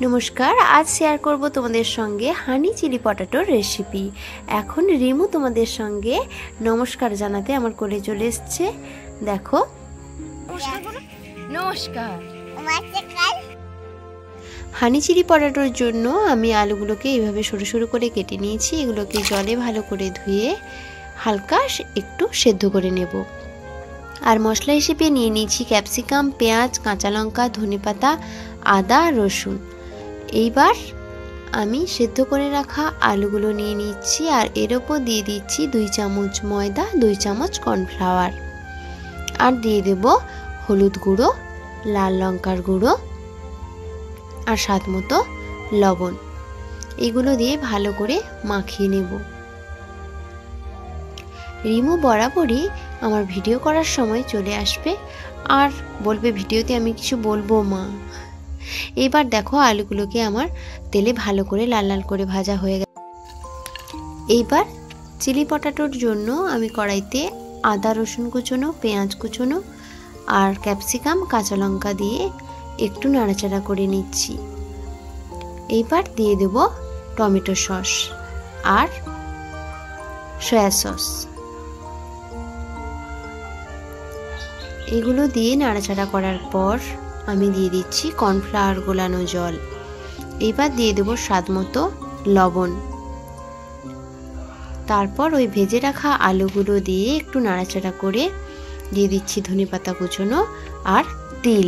নমস্কার, আজ শেয়ার করব তোমাদের সঙ্গে হানি চিলি পটাটোর রেসিপি। এখন রিমু তোমাদের সঙ্গে নমস্কার জানাতে আমার কোলে চলে এসছে। দেখো, নমস্কার। হানি চিলি পটাটোর জন্য আমি আলুগুলোকে এইভাবে সরু সরু করে কেটে নিয়েছি। এগুলোকে জলে ভালো করে ধুয়ে হালকা একটু সেদ্ধ করে নেব। আর মশলা হিসেবে নিয়ে নিয়েছি ক্যাপসিকাম, পেঁয়াজ, কাঁচা লঙ্কা, ধনেপাতা, আদা, রসুন। এইবার আমি সেদ্ধ করে রাখা আলুগুলো নিয়ে নিচ্ছি আর এর ওপর দিয়ে দিচ্ছি 2 চামচ ময়দা, 2 চামচ কর্নফ্লাওয়ার, আর দিয়ে দেব হলুদ গুঁড়ো, লাল লঙ্কার গুঁড়ো আর স্বাদ মতো লবণ। এগুলো দিয়ে ভালো করে মাখিয়ে নেব। রিমু বরাবরই আমার ভিডিও করার সময় চলে আসবে আর বলবে ভিডিওতে আমি কিছু বলবো মা। এবার দেখো আলুগুলোকে আমার তেলে ভালো করে লাল লাল করে ভাজা হয়ে গেছে। এইবার চিলি পটাটোর জন্য আমি কড়াইতে আদা রসুন কুচোনো, পেঁয়াজ কুচোনো আর ক্যাপসিকাম, কাঁচা লঙ্কা দিয়ে একটু নাড়াচাড়া করে নিচ্ছি। এইবার দিয়ে দেব টমেটো সস আর সয়া সস। এগুলো দিয়ে নাড়াচাড়া করার পর আমি দিয়ে দিচ্ছি কর্নফ্লাওয়ার গোলানো জল। এবার দিয়ে দেব স্বাদ মতো লবণ। তারপর ওই ভেজে রাখা আলুগুলো দিয়ে একটু নাড়াচাড়া করে দিয়ে দিচ্ছি ধনেপাতা কুচোনো আর তিল।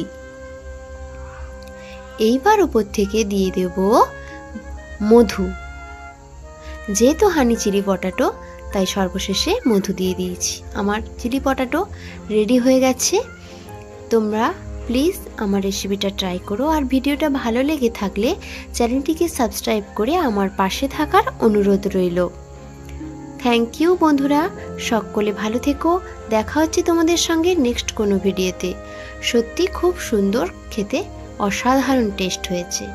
এইবার উপর থেকে দিয়ে দেব মধু। যেহেতু হানি চিলি পটাটো তাই সর্বশেষে মধু দিয়ে দিয়েছি। আমার চিলি পটাটো রেডি হয়ে গেছে। তোমরা প্লিজ আমার রেসিপিটা ট্রাই করো আর ভিডিওটা ভালো লেগে থাকলে চ্যানেলটিকে সাবস্ক্রাইব করে আমার পাশে থাকার অনুরোধ রইল। থ্যাংক ইউ বন্ধুরা, সকলে ভালো থেকো। দেখা হচ্ছে তোমাদের সঙ্গে নেক্সট কোনো ভিডিওতে। সত্যি খুব সুন্দর খেতে, অসাধারণ টেস্ট হয়েছে।